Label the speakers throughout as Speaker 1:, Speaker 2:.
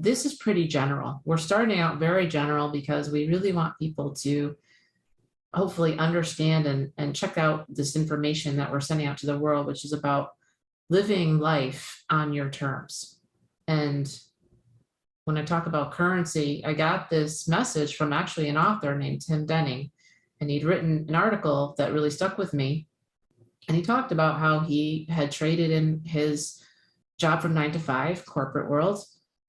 Speaker 1: this is pretty general. We're starting out very general because we really want people to hopefully understand and check out this information that we're sending out to the world, which is about living life on your terms. And when I talk about currency, I got this message from actually an author named Tim Denning, and he'd written an article that really stuck with me. And he talked about how he had traded in his job from 9 to 5 corporate world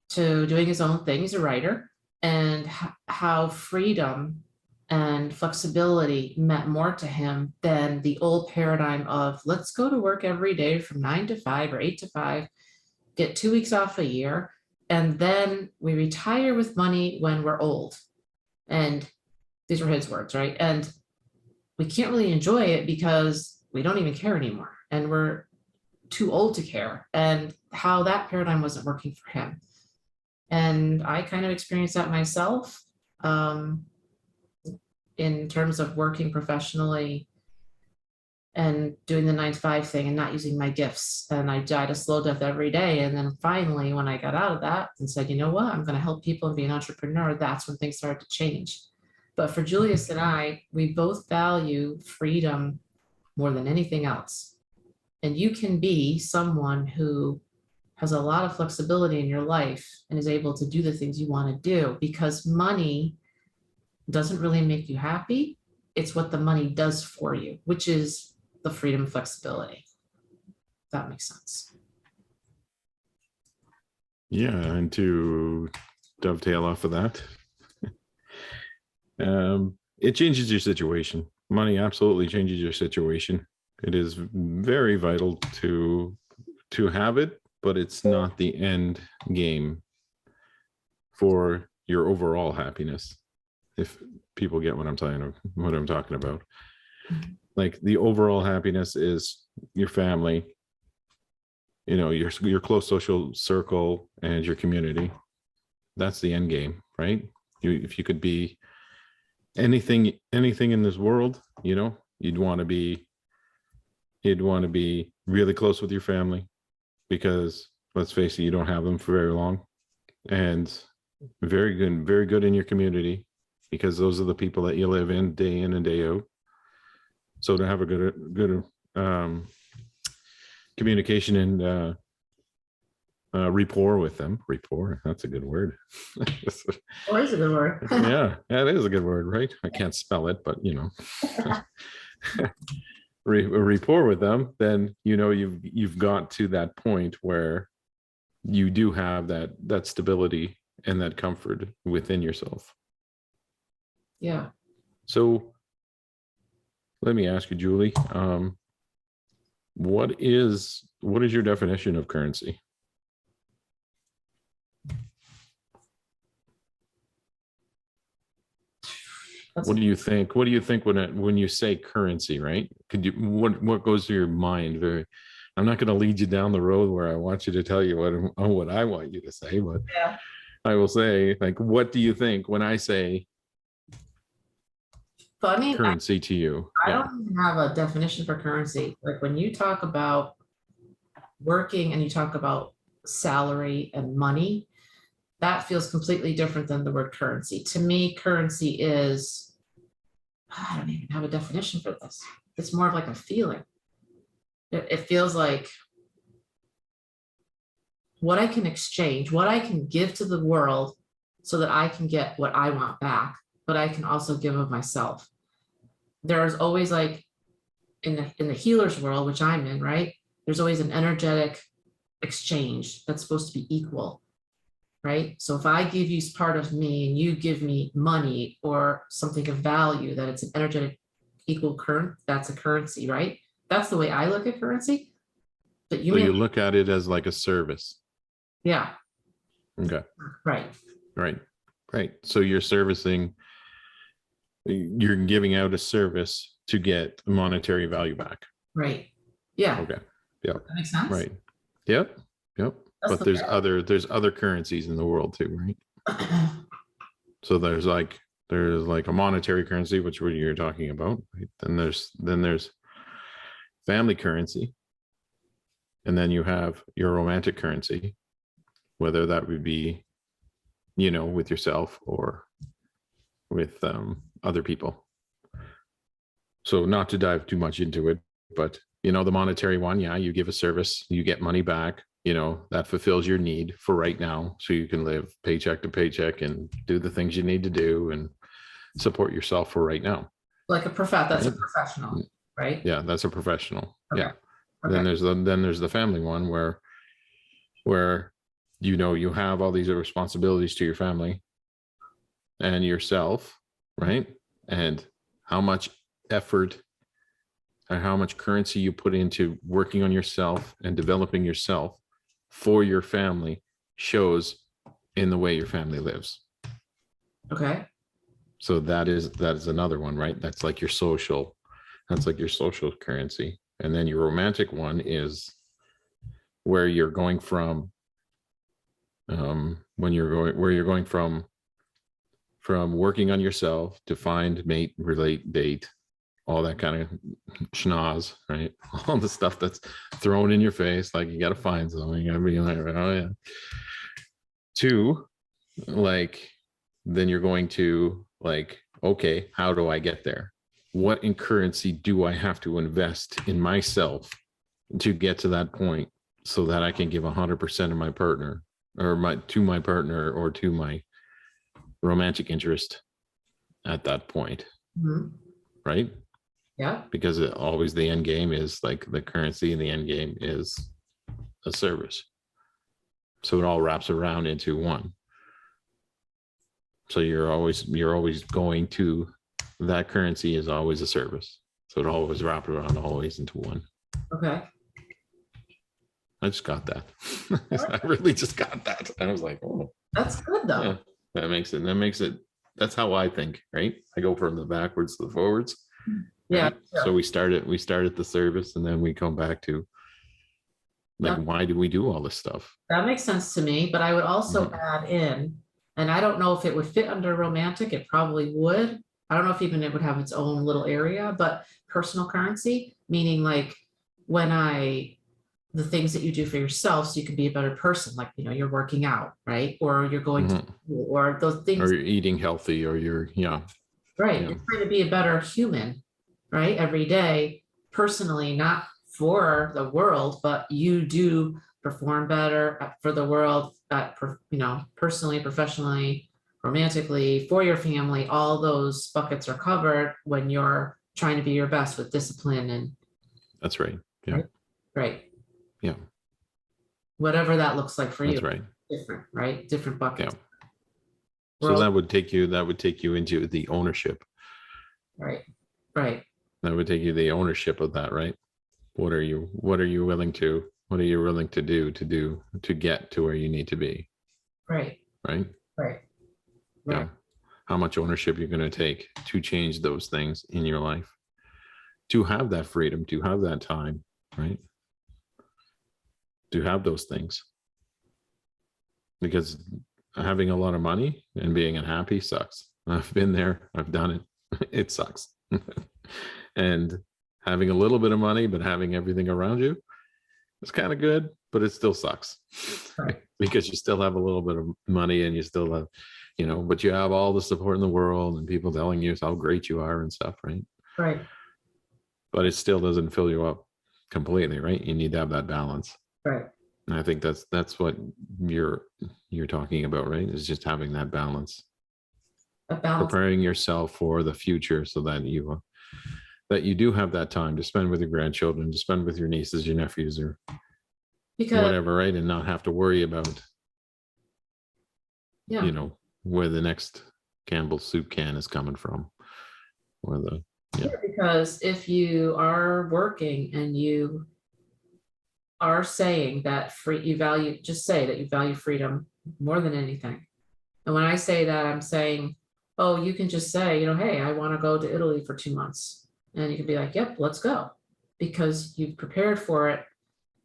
Speaker 1: to doing his own thing. He's a writer, and how freedom and flexibility meant more to him than the old paradigm of let's go to work every day from 9 to 5 or 8 to 5, get 2 weeks off a year, and then we retire with money when we're old. And these were his words, right? And we can't really enjoy it because we don't even care anymore, and we're too old to care, and how that paradigm wasn't working for him. And I kind of experienced that myself. In terms of working professionally and doing the 9 to 5 thing and not using my gifts. And I died a slow death every day. And then finally, when I got out of that and said, you know what, I'm going to help people and be an entrepreneur, that's when things started to change. But for Julius and I, we both value freedom more than anything else. And you can be someone who has a lot of flexibility in your life and is able to do the things you want to do, because money doesn't really make you happy. It's what the money does for you, which is the freedom and flexibility. If that makes sense.
Speaker 2: Yeah, and to dovetail off of that, it changes your situation. Money absolutely changes your situation. It is very vital to have it, but it's not the end game for your overall happiness. If people get what I'm talking about, like the overall happiness is your family, you know, your close social circle and your community. That's the end game, right? If you could be anything in this world, you know, you'd want to be really close with your family, because let's face it, you don't have them for very long, and very good in your community, because those are the people that you live in and day out. So to have a good communication and rapport with them. Rapport, that's a good word.
Speaker 1: Or is it a good word?
Speaker 2: Yeah, it is a good word, right? I can't spell it, but you know. Rapport with them, then you know you've got to that point where you do have that stability and that comfort within yourself.
Speaker 1: Yeah.
Speaker 2: So let me ask you, Julie, what is your definition of currency? What do you think when you say currency, right? What goes through your mind? I'm not going to lead you down the road where I want you to tell you what I want you to say, but
Speaker 1: yeah.
Speaker 2: I will say, like, what do you think when I say currency to you?
Speaker 1: I don't even have a definition for currency. Like when you talk about working and you talk about salary and money, that feels completely different than the word currency. To me, currency is, I don't even have a definition for this. It's more of like a feeling. It feels like what I can exchange, what I can give to the world so that I can get what I want back, but I can also give of myself. There's always, like in the healer's world, which I'm in, right? There's always an energetic exchange that's supposed to be equal, right? So if I give you part of me and you give me money or something of value, that it's an energetic equal current, that's a currency, right? That's the way I look at currency. But
Speaker 2: you look at it as like a service.
Speaker 1: Yeah.
Speaker 2: Okay.
Speaker 1: Right.
Speaker 2: So you're giving out a service to get monetary value back.
Speaker 1: Right. Yeah.
Speaker 2: Okay. Yeah.
Speaker 1: That makes sense.
Speaker 2: Right. Yep. But there's other currencies in the world too, right? So there's like a monetary currency, which what you're talking about, right? Then there's family currency, and then you have your romantic currency, whether that would be with yourself or with other people. So not to dive too much into it, but the monetary one, yeah, you give a service, you get money back, that fulfills your need for right now. So you can live paycheck to paycheck and do the things you need to do and support yourself for right now.
Speaker 1: Like that's a professional, right?
Speaker 2: Yeah, that's a professional.
Speaker 1: Okay.
Speaker 2: Yeah.
Speaker 1: Okay.
Speaker 2: Then there's the family one where you have all these responsibilities to your family and yourself, right? And how much effort and how much currency you put into working on yourself and developing yourself for your family shows in the way your family lives.
Speaker 1: Okay.
Speaker 2: So that is another one, right? That's like your social currency. And then your romantic one is where you're going from from working on yourself to find, mate, relate, date, all that kind of schnoz, right? All the stuff that's thrown in your face, like you got to find something. You got to be like, oh yeah. Two, like, then you're going to like, okay, how do I get there? What in currency do I have to invest in myself to get to that point so that I can give 100% of my partner to my partner or to my romantic interest at that point, right?
Speaker 1: Yeah.
Speaker 2: Because always the end game is like the currency, and the end game is a service. So it all wraps around into one. So you're always going to, that currency is always a service. So it always wraps around always into one.
Speaker 1: Okay.
Speaker 2: I just got that. I really just got that. I was like, oh,
Speaker 1: that's good though.
Speaker 2: Yeah, that makes it. That's how I think, right? I go from the backwards to the forwards.
Speaker 1: Yeah.
Speaker 2: Right? Yeah. So we start at the service, and then we come back to like, why do we do all this stuff?
Speaker 1: That makes sense to me, but I would also add in, and I don't know if it would fit under romantic. It probably would. I don't know if even it would have its own little area, but personal currency, meaning like the things that you do for yourself so you can be a better person, like, you're working out, right? Or you're going to, or those things.
Speaker 2: Or you're eating healthy, or you're,
Speaker 1: right.
Speaker 2: Yeah.
Speaker 1: You're trying to be a better human, right? Every day, personally, not for the world, but you do perform better for the world, personally, professionally, romantically, for your family. All those buckets are covered when you're trying to be your best with discipline and.
Speaker 2: That's right. Yeah.
Speaker 1: Right.
Speaker 2: Yeah.
Speaker 1: Whatever that looks like for you.
Speaker 2: That's right.
Speaker 1: Different, right? Different buckets.
Speaker 2: Yeah. So that would take you into the ownership.
Speaker 1: Right. Right.
Speaker 2: That would take you the ownership of that, right? What are you willing to do to get to where you need to be?
Speaker 1: Right.
Speaker 2: Right.
Speaker 1: Right.
Speaker 2: Yeah. How much ownership you're going to take to change those things in your life, to have that freedom, to have that time, right? To have those things. Because having a lot of money and being unhappy sucks. I've been there. I've done it. It sucks. And having a little bit of money, but having everything around you, it's kind of good, but it still sucks.
Speaker 1: Right.
Speaker 2: Because you still have a little bit of money and you still have, but you have all the support in the world and people telling you how great you are and stuff, right?
Speaker 1: Right.
Speaker 2: But it still doesn't fill you up completely, right? You need to have that balance.
Speaker 1: Right.
Speaker 2: And I think that's what you're talking about, right? Is just having that balance. Preparing yourself for the future so that you do have that time to spend with your grandchildren, to spend with your nieces, your nephews, or whatever, right? And not have to worry about, where the next Campbell's soup can is coming from.
Speaker 1: Because if you are working and you are saying that you value freedom more than anything. And when I say that, I'm saying, oh, you can just say, hey, I want to go to Italy for 2 months. And you can be like, yep, let's go. Because you've prepared for it.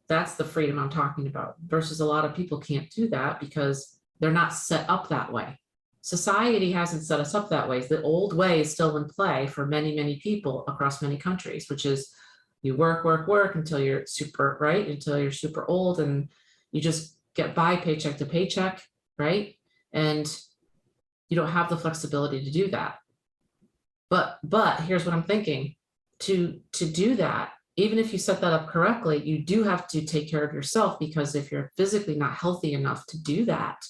Speaker 1: That's the freedom I'm talking about. Versus a lot of people can't do that because they're not set up that way. Society hasn't set us up that way. The old way is still in play for many, many people across many countries, which is you work until you're super old, and you just get by paycheck to paycheck, right? And you don't have the flexibility to do that. But here's what I'm thinking. To do that, even if you set that up correctly, you do have to take care of yourself, because if you're physically not healthy enough to do that,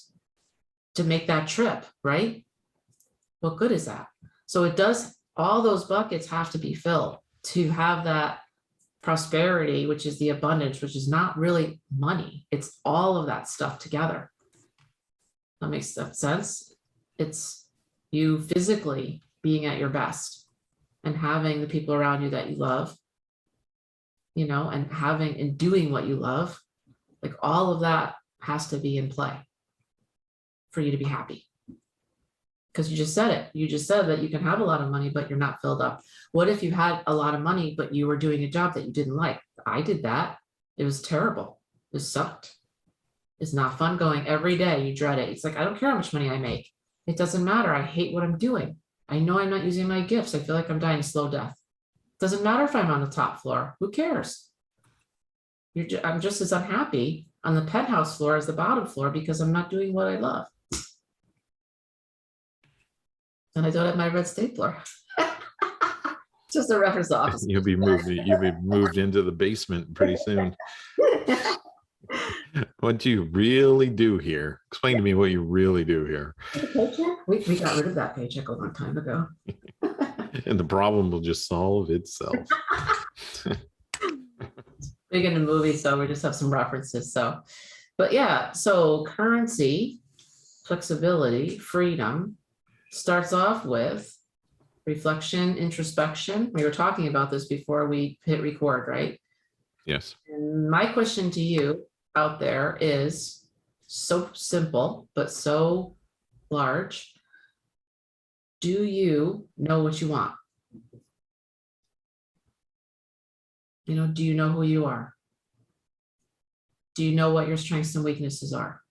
Speaker 1: to make that trip, right? What good is that? So it does, all those buckets have to be filled to have that prosperity, which is the abundance, which is not really money. It's all of that stuff together. That makes sense. It's you physically being at your best and having the people around you that you love, you know, and having and doing what you love. Like all of that has to be in play for you to be happy. Because you just said it. You just said that you can have a lot of money, but you're not filled up. What if you had a lot of money, but you were doing a job that you didn't like? I did that. It was terrible. It sucked. It's not fun going every day. You dread it. It's like, I don't care how much money I make. It doesn't matter. I hate what I'm doing. I know I'm not using my gifts. I feel like I'm dying a slow death. Doesn't matter if I'm on the top floor. Who cares? I'm just as unhappy on the penthouse floor as the bottom floor because I'm not doing what I love. And I don't have my red stapler. Just a reference to office.
Speaker 2: You'll be moved into the basement pretty soon. What do you really do here? Explain to me what you really do here.
Speaker 1: We got rid of that paycheck a long time ago.
Speaker 2: And the problem will just solve itself.
Speaker 1: Big into movies, so we just have some references. So, but yeah, so currency, flexibility, freedom starts off with reflection, introspection. We were talking about this before we hit record, right?
Speaker 2: Yes.
Speaker 1: And my question to you out there is so simple, but so large. Do you know what you want? You know, do you know who you are? Do you know what your strengths and weaknesses are?